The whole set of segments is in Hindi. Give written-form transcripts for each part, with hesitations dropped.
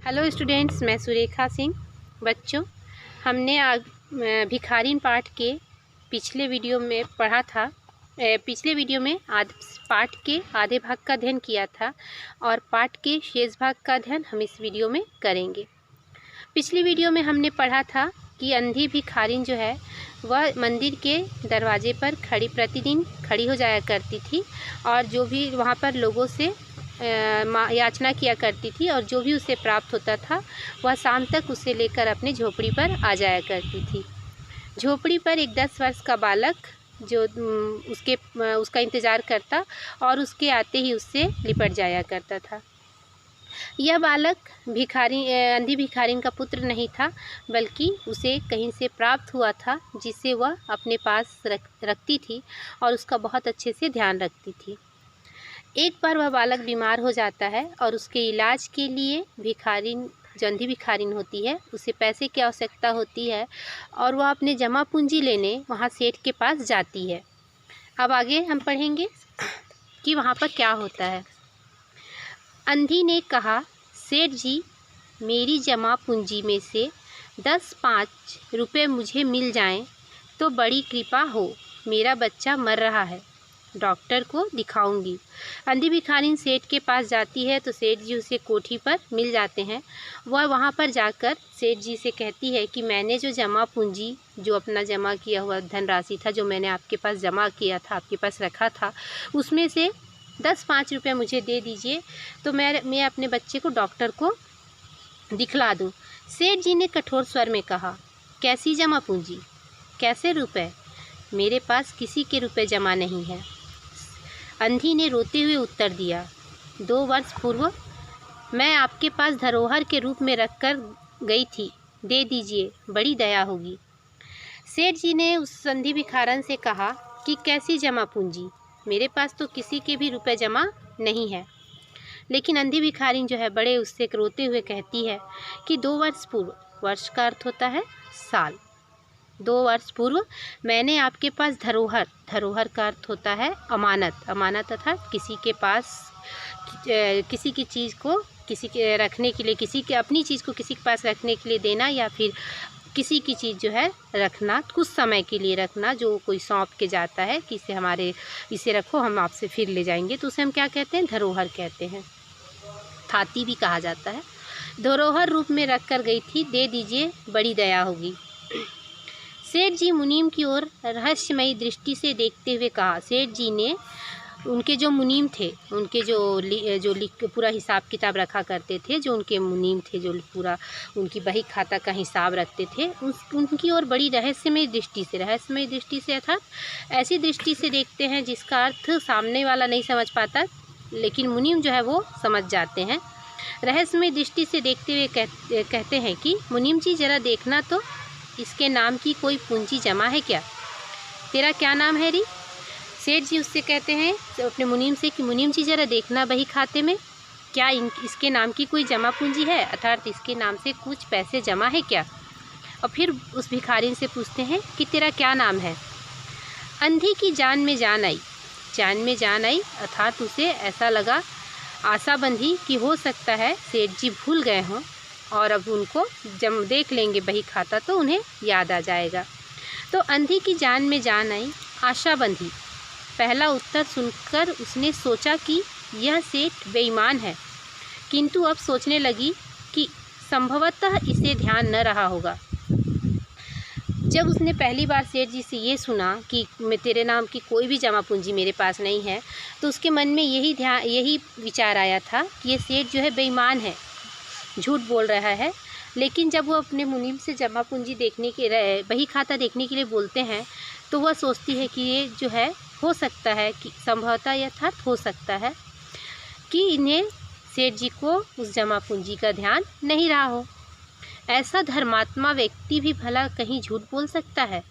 हेलो स्टूडेंट्स, मैं सुरेखा सिंह। बच्चों, हमने भिखारिन पाठ के पिछले वीडियो में पढ़ा था। पिछले वीडियो में पाठ के आधे भाग का अध्ययन किया था और पाठ के शेष भाग का अध्ययन हम इस वीडियो में करेंगे। पिछली वीडियो में हमने पढ़ा था कि अंधी भिखारिन जो है वह मंदिर के दरवाजे पर प्रतिदिन खड़ी हो जाया करती थी और जो भी वहाँ पर लोगों से याचना किया करती थी और जो भी उसे प्राप्त होता था वह शाम तक उसे लेकर अपने झोपड़ी पर आ जाया करती थी। झोपड़ी पर एक 10 वर्ष का बालक जो उसका इंतज़ार करता और उसके आते ही उससे लिपट जाया करता था। यह बालक अंधी भिखारिन का पुत्र नहीं था, बल्कि उसे कहीं से प्राप्त हुआ था जिसे वह अपने पास रखती थी और उसका बहुत अच्छे से ध्यान रखती थी। एक बार वह बालक बीमार हो जाता है और उसके इलाज के लिए जो अंधी भिखारिन होती है उसे पैसे की आवश्यकता होती है और वह अपने जमा पूंजी लेने वहाँ सेठ के पास जाती है। अब आगे हम पढ़ेंगे कि वहाँ पर क्या होता है। अंधी ने कहा, सेठ जी, मेरी जमा पूंजी में से 10-5 रुपये मुझे मिल जाएं तो बड़ी कृपा हो। मेरा बच्चा मर रहा है, डॉक्टर को दिखाऊंगी। अंधी भिखारिन सेठ के पास जाती है तो सेठ जी उसे कोठी पर मिल जाते हैं। वह वहाँ पर जाकर सेठ जी से कहती है कि मैंने जो जमा पूंजी, जो अपना जमा किया हुआ धनराशि था, जो मैंने आपके पास जमा किया था, आपके पास रखा था, उसमें से 10-5 रुपये मुझे दे दीजिए तो मैं अपने बच्चे को डॉक्टर को दिखला दूँ। सेठ जी ने कठोर स्वर में कहा, कैसी जमा पूंजी, कैसे रुपए? मेरे पास किसी के रुपए जमा नहीं है। अंधी ने रोते हुए उत्तर दिया, 2 वर्ष पूर्व मैं आपके पास धरोहर के रूप में रख कर गई थी, दे दीजिए, बड़ी दया होगी। सेठ जी ने उस अंधी भिखारन से कहा कि कैसी जमा पूंजी, मेरे पास तो किसी के भी रुपए जमा नहीं है। लेकिन अंधी भिखारिन जो है बड़े उससे रोते हुए कहती है कि 2 वर्ष पूर्व, वर्ष का अर्थ होता है साल, 2 वर्ष पूर्व मैंने आपके पास धरोहर का अर्थ होता है अमानत अर्थात किसी के पास किसी की चीज़ को किसी के रखने के लिए, किसी के अपनी चीज़ को किसी के पास रखने के लिए देना, या फिर किसी की चीज़ जो है रखना, कुछ समय के लिए रखना, जो कोई सौंप के जाता है कि इसे रखो, हम आपसे फिर ले जाएंगे, तो उसे हम क्या कहते हैं? धरोहर कहते हैं, थाती भी कहा जाता है। धरोहर रूप में रख कर गई थी, दे दीजिए, बड़ी दया होगी। सेठ जी मुनीम की ओर रहस्यमयी दृष्टि से देखते हुए कहा। सेठ जी ने उनके जो मुनीम थे, उनके जो पूरा हिसाब किताब रखा करते थे, जो उनके मुनीम थे, जो पूरा उनकी बही खाता का हिसाब रखते थे, उनकी ओर बड़ी रहस्यमयी दृष्टि से अर्थात ऐसी दृष्टि से देखते हैं जिसका अर्थ सामने वाला नहीं समझ पाता, लेकिन मुनीम जो है वो समझ जाते हैं। रहस्यमयी दृष्टि से देखते हुए कहते हैं कि मुनीम जी, जरा देखना तो, इसके नाम की कोई पूंजी जमा है क्या? तेरा क्या नाम है री? सेठ जी उससे कहते हैं अपने मुनीम से कि मुनीम जी, जरा देखना बही खाते में, क्या इसके नाम की कोई जमा पूंजी है, अर्थात इसके नाम से कुछ पैसे जमा है क्या? और फिर उस भिखारिन से पूछते हैं कि तेरा क्या नाम है? अंधी की जान में जान आई अर्थात उसे ऐसा लगा, आशा बंधी कि हो सकता है सेठ जी भूल गए हों और अब उनको जब देख लेंगे बही खाता तो उन्हें याद आ जाएगा। तो अंधी की जान में जान आई, आशा बंधी। पहला उत्तर सुनकर उसने सोचा कि यह सेठ बेईमान है, किंतु अब सोचने लगी कि संभवतः इसे ध्यान न रहा होगा। जब उसने पहली बार सेठ जी से ये सुना कि तेरे नाम की कोई भी जमा पूंजी मेरे पास नहीं है, तो उसके मन में यही विचार आया था कि ये सेठ जो है बेईमान है, झूठ बोल रहा है। लेकिन जब वो अपने मुनीम से जमा पूंजी बही खाता देखने के लिए बोलते हैं तो वह सोचती है कि ये जो है हो सकता है कि संभवतः यथार्थ हो सकता है कि इन्हें सेठ जी को उस जमा पूंजी का ध्यान नहीं रहा हो। ऐसा धर्मात्मा व्यक्ति भी भला कहीं झूठ बोल सकता है?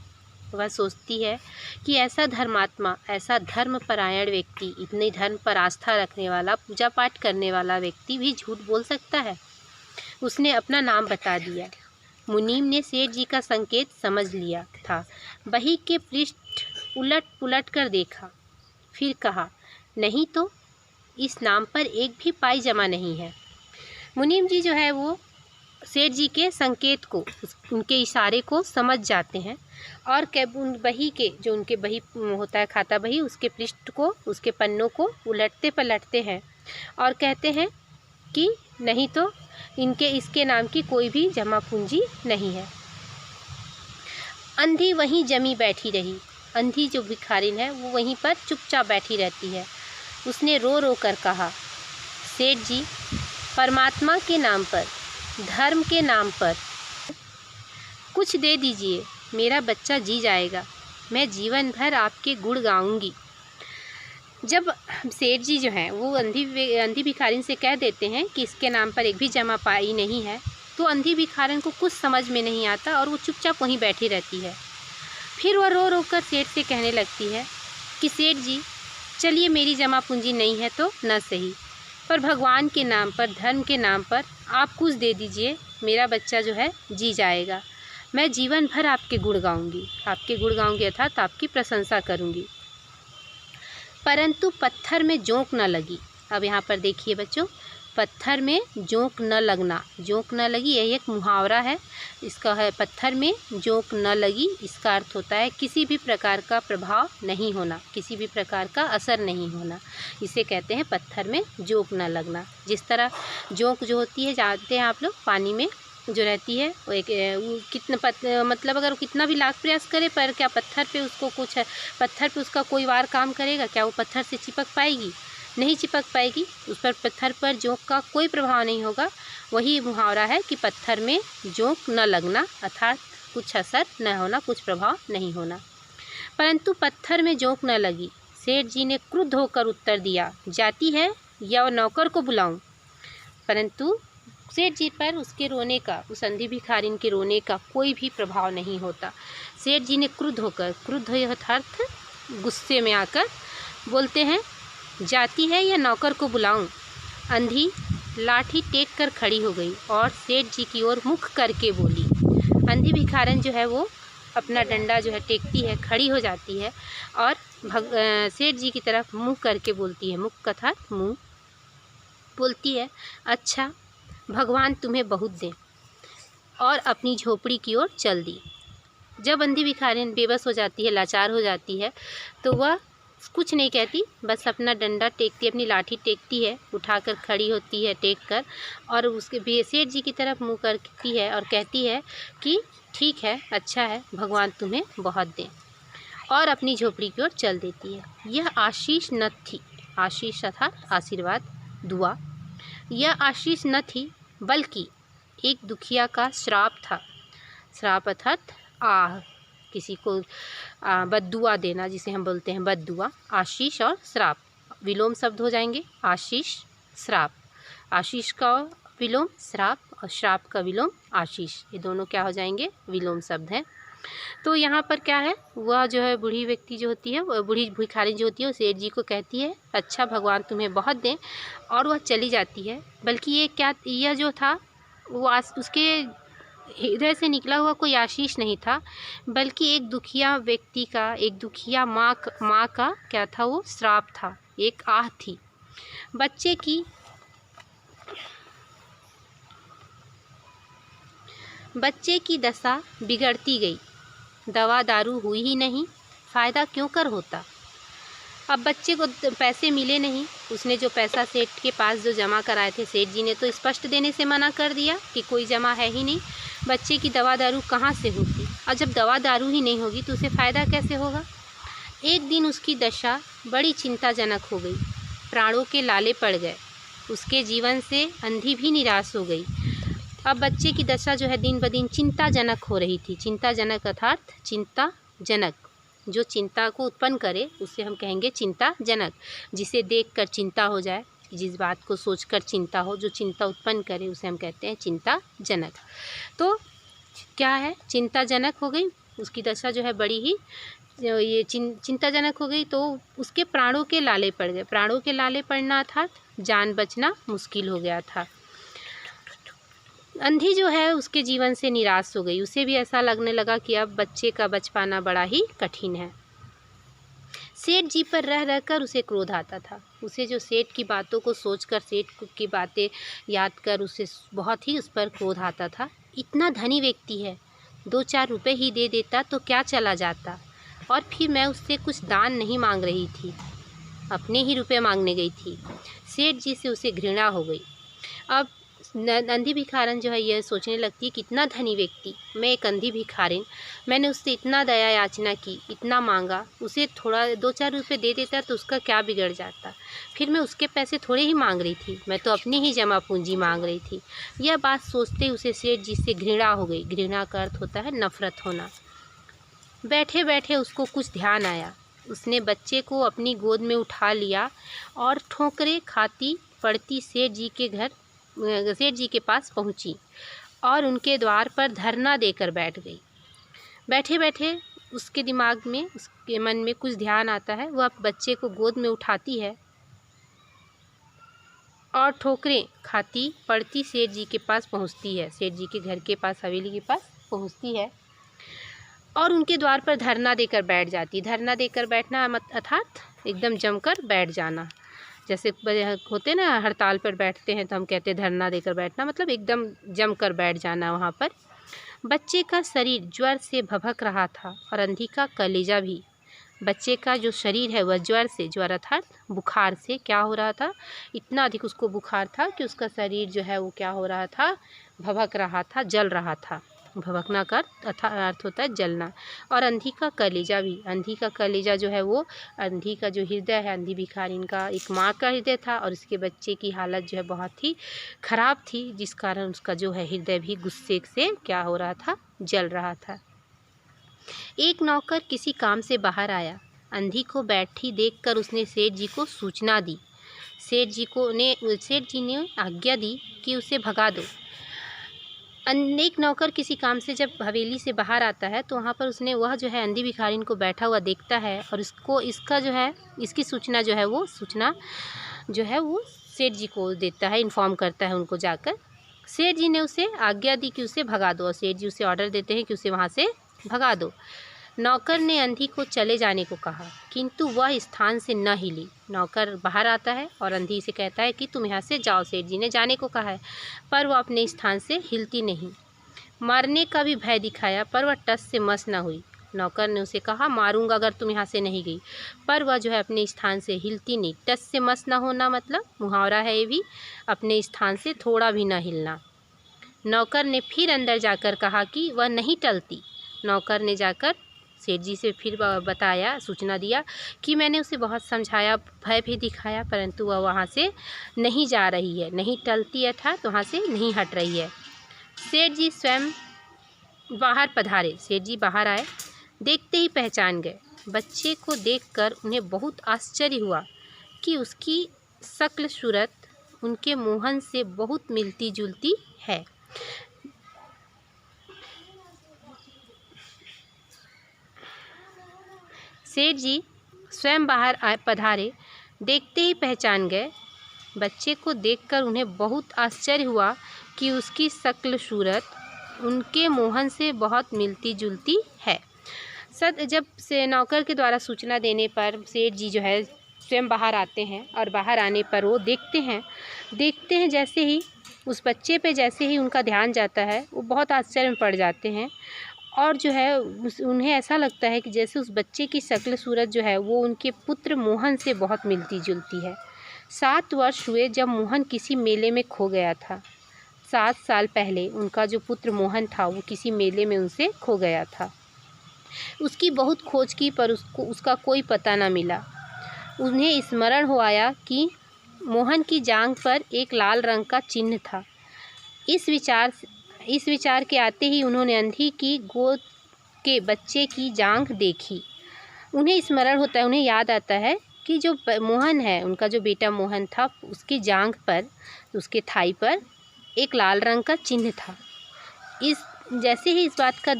वह सोचती है कि ऐसा धर्मात्मा, ऐसा धर्मपरायण व्यक्ति, इतने धर्म पर आस्था रखने वाला, पूजा पाठ करने वाला व्यक्ति भी झूठ बोल सकता है। उसने अपना नाम बता दिया। मुनीम ने सेठ जी का संकेत समझ लिया था। बही के पृष्ठ उलट पुलट कर देखा, फिर कहा, नहीं तो, इस नाम पर एक भी पाई जमा नहीं है। मुनीम जी जो है वो सेठ जी के संकेत को, उनके इशारे को समझ जाते हैं और बही के, जो उनके बही होता है खाता बही, उसके पृष्ठ को, उसके पन्नों को उलटते पलटते हैं और कहते हैं कि नहीं तो इसके नाम की कोई भी जमा पूंजी नहीं है। अंधी वहीं जमी बैठी रही। अंधी जो भिखारिन है वो वहीं पर चुपचाप बैठी रहती है। उसने रो रो कर कहा, सेठ जी, परमात्मा के नाम पर, धर्म के नाम पर कुछ दे दीजिए, मेरा बच्चा जी जाएगा। मैं जीवन भर आपके गुण गाऊंगी। जब सेठ जी जो हैं वो अंधी भिखारिन से कह देते हैं कि इसके नाम पर एक भी जमा पाई नहीं है, तो अंधी भिखारिन को कुछ समझ में नहीं आता और वो चुपचाप वहीं बैठी रहती है। फिर वह रो रो कर सेठ से कहने लगती है कि सेठ जी, चलिए मेरी जमा पूंजी नहीं है तो न सही, पर भगवान के नाम पर, धर्म के नाम पर आप कुछ दे दीजिए, मेरा बच्चा जो है जी जाएगा। मैं जीवन भर आपके गुण गाऊंगी, अर्थात आपकी प्रशंसा करूंगी। परंतु पत्थर में जोंक न लगी। अब यहाँ पर देखिए बच्चों, पत्थर में जोंक न लगना, जोंक न लगी, यही एक मुहावरा है। इसका है पत्थर में जोंक न लगी, इसका अर्थ होता है किसी भी प्रकार का प्रभाव नहीं होना, किसी भी प्रकार का असर नहीं होना। इसे कहते हैं पत्थर में जोंक न लगना। जिस तरह जोंक जो होती है, जानते हैं आप लोग, पानी में जो रहती है वो मतलब अगर कितना भी लाख प्रयास करे, पर क्या पत्थर पे उसका कोई वार काम करेगा? क्या वो पत्थर से चिपक पाएगी? नहीं चिपक पाएगी। उस पर, पत्थर पर जोंक का कोई प्रभाव नहीं होगा। वही मुहावरा है कि पत्थर में जोंक न लगना, अर्थात कुछ असर न होना, कुछ प्रभाव नहीं होना। परंतु पत्थर में जोंक न लगी। सेठ जी ने क्रुद्ध होकर उत्तर दिया, जाती है या नौकर को बुलाऊं? परंतु सेठ जी पर उसके रोने का, उस अंधी भिखारिन के रोने का कोई भी प्रभाव नहीं होता। सेठ जी ने क्रुद्ध होकर, क्रुद्ध अर्थात गुस्से में आकर बोलते हैं, जाती है या नौकर को बुलाऊं? अंधी लाठी टेक कर खड़ी हो गई और सेठ जी की ओर मुख करके बोली। अंधी भिखारिन जो है वो अपना डंडा जो है टेकती है, खड़ी हो जाती है और सेठ जी की तरफ मुँह करके बोलती है, मुख अर्थात मुँह, बोलती है, अच्छा भगवान तुम्हें बहुत दें, और अपनी झोपड़ी की ओर चल दी। जब अंधी भिखारिन बेबस हो जाती है, लाचार हो जाती है, तो वह कुछ नहीं कहती, बस अपना डंडा टेकती, अपनी लाठी टेकती है, उठाकर खड़ी होती है टेक कर, और उसके सेठ जी की तरफ मुँह करती है और कहती है कि ठीक है, अच्छा है, भगवान तुम्हें बहुत दें, और अपनी झोपड़ी की ओर चल देती है। यह आशीष न थी, आशीष अर्थात आशीर्वाद, दुआ। यह आशीष न थी बल्कि एक दुखिया का श्राप था। श्राप अर्थात आह, किसी को बद्दुआ देना, जिसे हम बोलते हैं बद्दुआ। आशीष और श्राप विलोम शब्द हो जाएंगे, आशीष श्राप। आशीष का विलोम श्राप और श्राप का विलोम आशीष, ये दोनों क्या हो जाएंगे? विलोम शब्द हैं। तो यहाँ पर क्या है, वह जो है बूढ़ी व्यक्ति जो होती है, वह बूढ़ी भिखारी जो होती है, वो सेठ जी को कहती है, अच्छा भगवान तुम्हें बहुत दें, और वह चली जाती है। बल्कि यह जो था वो उसके हृदय से निकला हुआ कोई आशीष नहीं था, बल्कि एक दुखिया व्यक्ति का, एक दुखिया माँ का क्या था, वो श्राप था, एक आह थी। बच्चे की दशा बिगड़ती गई, दवा दारू हुई ही नहीं, फ़ायदा क्यों कर होता। अब बच्चे को पैसे मिले नहीं, उसने जो पैसा सेठ के पास जो जमा कराए थे, सेठ जी ने तो स्पष्ट देने से मना कर दिया कि कोई जमा है ही नहीं। बच्चे की दवा दारू कहाँ से होती, और जब दवा दारू ही नहीं होगी तो उसे फ़ायदा कैसे होगा। एक दिन उसकी दशा बड़ी चिंताजनक हो गई, प्राणों के लाले पड़ गए, उसके जीवन से अंधी भी निराश हो गई। अब बच्चे की दशा जो है दिन ब दिन चिंताजनक हो रही थी। चिंताजनक अर्थात चिंताजनक, जो चिंता को उत्पन्न करे उसे हम कहेंगे चिंताजनक। जिसे देखकर चिंता हो जाए, जिस बात को सोचकर चिंता हो, जो चिंता उत्पन्न करे, उसे हम कहते हैं चिंताजनक। तो क्या है, चिंताजनक हो गई उसकी दशा जो है, बड़ी ही ये चिंताजनक हो गई, तो उसके प्राणों के लाले पड़ गए। प्राणों के लाले पड़ना अर्थात जान बचना मुश्किल हो गया था। अंधी जो है उसके जीवन से निराश हो गई, उसे भी ऐसा लगने लगा कि अब बच्चे का बच पाना बड़ा ही कठिन है। सेठ जी पर रह रहकर उसे क्रोध आता था। उसे जो सेठ की बातों को सोचकर, सेठ की बातें याद कर उसे बहुत ही उस पर क्रोध आता था। इतना धनी व्यक्ति है, 2-4 रुपए ही दे देता तो क्या चला जाता, और फिर मैं उससे कुछ दान नहीं मांग रही थी, अपने ही रुपए मांगने गई थी। सेठ जी से उसे घृणा हो गई। अब अंधी भिखारन जो है यह सोचने लगती है, कितना धनी व्यक्ति, मैं एक अंधी भिखारिन, मैंने उससे इतना दया याचना की, इतना मांगा, उसे थोड़ा 2-4 रुपये दे देता तो उसका क्या बिगड़ जाता, फिर मैं उसके पैसे थोड़े ही मांग रही थी, मैं तो अपनी ही जमा पूंजी मांग रही थी। यह बात सोचते ही उसे सेठ जी से घृणा हो गई। घृणा का अर्थ होता है नफरत होना। बैठे बैठे उसको कुछ ध्यान आया। उसने बच्चे को अपनी गोद में उठा लिया और ठोकरें खाती पड़ती सेठ जी के पास पहुंची और उनके द्वार पर धरना देकर बैठ गई। बैठे बैठे उसके दिमाग में, उसके मन में कुछ ध्यान आता है। वह बच्चे को गोद में उठाती है और ठोकरें खाती पड़ती सेठ जी के पास पहुंचती है। सेठ जी के घर के पास, हवेली के पास पहुंचती है और उनके द्वार पर धरना देकर बैठ जाती। धरना देकर बैठना अर्थात एकदम जमकर बैठ जाना। जैसे होते ना, हड़ताल पर बैठते हैं तो हम कहते हैं धरना देकर बैठना, मतलब एकदम जमकर बैठ जाना वहाँ पर। बच्चे का शरीर ज्वर से भभक रहा था और अंधी का कलेजा भी। बच्चे का जो शरीर है वह ज्वर अर्थात बुखार से क्या हो रहा था, इतना अधिक उसको बुखार था कि उसका शरीर जो है वो क्या हो रहा था, भभक रहा था, जल रहा था। भभकना का अर्थ होता है जलना। और अंधी का कलेजा भी, अंधी का कलेजा जो है वो, अंधी का जो हृदय है, अंधी भिखारिन का एक माँ का हृदय था और उसके बच्चे की हालत जो है बहुत ही खराब थी, जिस कारण उसका जो है हृदय भी गुस्से से क्या हो रहा था, जल रहा था। एक नौकर किसी काम से बाहर आया। अंधी को बैठी देखकर उसने सेठ जी को सूचना दी। सेठ जी ने आज्ञा दी कि उसे भगा दो। एक नौकर किसी काम से जब हवेली से बाहर आता है तो वहाँ पर वह जो है अंधी भिखारिन को बैठा हुआ देखता है और इसकी सूचना जो है वो सेठ जी को देता है, इन्फॉर्म करता है उनको जाकर। सेठ जी ने उसे आज्ञा दी कि उसे भगा दो और सेठ जी उसे ऑर्डर देते हैं कि उसे वहाँ से भगा दो। नौकर ने अंधी को चले जाने को कहा, किंतु वह स्थान से न हिली। नौकर बाहर आता है और अंधी से कहता है कि तुम यहाँ से जाओ, सेठ जी ने जाने को कहा है, पर वह अपने स्थान से हिलती नहीं। मारने का भी भय दिखाया पर वह टस से मस न हुई। नौकर ने उसे कहा, मारूंगा अगर तुम यहाँ से नहीं गई, पर वह जो है अपने स्थान से हिलती नहीं। टस से मस न होना मतलब मुहावरा है ये भी, अपने स्थान से थोड़ा भी न हिलना। नौकर ने फिर अंदर जाकर कहा कि वह नहीं टलती। नौकर ने जाकर सेठ जी से फिर बताया, सूचना दिया कि मैंने उसे बहुत समझाया, भय भी दिखाया, परंतु वह वहाँ से नहीं जा रही है, नहीं टलती अर्थात वहाँ से नहीं हट रही है। सेठ जी स्वयं बाहर पधारे। सेठ जी बाहर आए, देखते ही पहचान गए। बच्चे को देखकर उन्हें बहुत आश्चर्य हुआ कि उसकी शक्ल सूरत उनके मोहन से बहुत मिलती जुलती है। सेठ जी स्वयं बाहर पधारे, देखते ही पहचान गए। बच्चे को देखकर उन्हें बहुत आश्चर्य हुआ कि उसकी शक्ल सूरत उनके मोहन से बहुत मिलती जुलती है। जब से नौकर के द्वारा सूचना देने पर सेठ जी जो है स्वयं बाहर आते हैं और बाहर आने पर वो देखते हैं जैसे ही उस बच्चे पे जैसे ही उनका ध्यान जाता है, वो बहुत आश्चर्य में पड़ जाते हैं और जो है उन्हें ऐसा लगता है कि जैसे उस बच्चे की शक्ल सूरत जो है वो उनके पुत्र मोहन से बहुत मिलती जुलती है। 7 वर्ष हुए जब मोहन किसी मेले में खो गया था। 7 साल पहले उनका जो पुत्र मोहन था वो किसी मेले में उनसे खो गया था। उसकी बहुत खोज की पर उसका कोई पता न मिला। उन्हें स्मरण हो आया कि मोहन की जांघ पर एक लाल रंग का चिन्ह था। इस विचार के आते ही उन्होंने अंधी की गोद के बच्चे की जांघ देखी। उन्हें स्मरण होता है, उन्हें याद आता है कि जो मोहन है, उनका जो बेटा मोहन था, उसकी जांघ पर, उसके थाई पर एक लाल रंग का चिन्ह था। जैसे ही इस बात का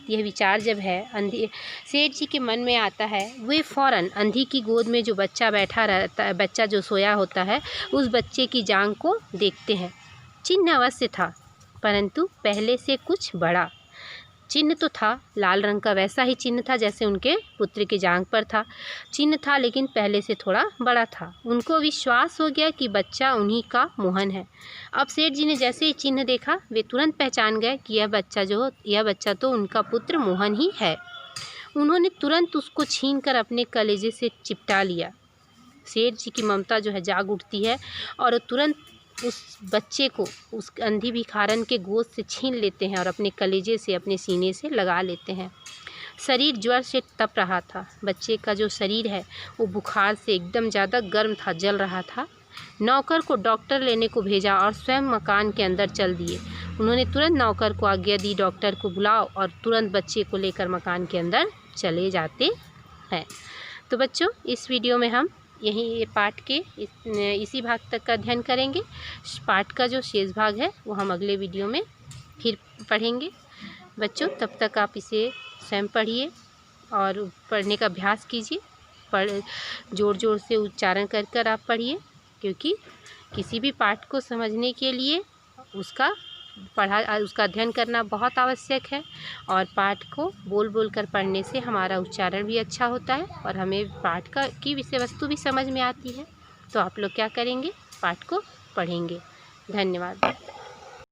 यह विचार जब है अंधी सेठ जी के मन में आता है, वे फ़ौरन अंधी की गोद में जो बच्चा बैठा रहता है, बच्चा जो सोया होता है, उस बच्चे की जांघ को देखते हैं। चिन्ह अवश्य था, परंतु पहले से कुछ बड़ा। चिन्ह तो था लाल रंग का, वैसा ही चिन्ह था जैसे उनके पुत्र की जांघ पर था। चिन्ह था लेकिन पहले से थोड़ा बड़ा था। उनको विश्वास हो गया कि बच्चा उन्हीं का मोहन है। अब सेठ जी ने जैसे ही चिन्ह देखा वे तुरंत पहचान गए कि यह बच्चा तो उनका पुत्र मोहन ही है। उन्होंने तुरंत उसको छीनकर अपने कलेजे से चिपटा लिया। सेठ जी की ममता जो है जाग उठती है और तुरंत उस बच्चे को उस अंधी भिखारन के गोद से छीन लेते हैं और अपने कलेजे से अपने सीने से लगा लेते हैं। शरीर ज्वर से तप रहा था। बच्चे का जो शरीर है वो बुखार से एकदम ज़्यादा गर्म था, जल रहा था। नौकर को डॉक्टर लेने को भेजा और स्वयं मकान के अंदर चल दिए। उन्होंने तुरंत नौकर को आज्ञा दी, डॉक्टर को बुलाओ, और तुरंत बच्चे को लेकर मकान के अंदर चले जाते हैं। तो बच्चों, इस वीडियो में हम यही पाठ के इसी भाग तक का अध्ययन करेंगे। पाठ का जो शेष भाग है वो हम अगले वीडियो में फिर पढ़ेंगे। बच्चों, तब तक आप इसे स्वयं पढ़िए और पढ़ने का अभ्यास कीजिए। जोर जोर से उच्चारण कर कर आप पढ़िए, क्योंकि किसी भी पाठ को समझने के लिए उसका अध्ययन करना बहुत आवश्यक है। और पाठ को बोल बोल कर पढ़ने से हमारा उच्चारण भी अच्छा होता है और हमें पाठ की विषय वस्तु भी समझ में आती है। तो आप लोग क्या करेंगे, पाठ को पढ़ेंगे। धन्यवाद।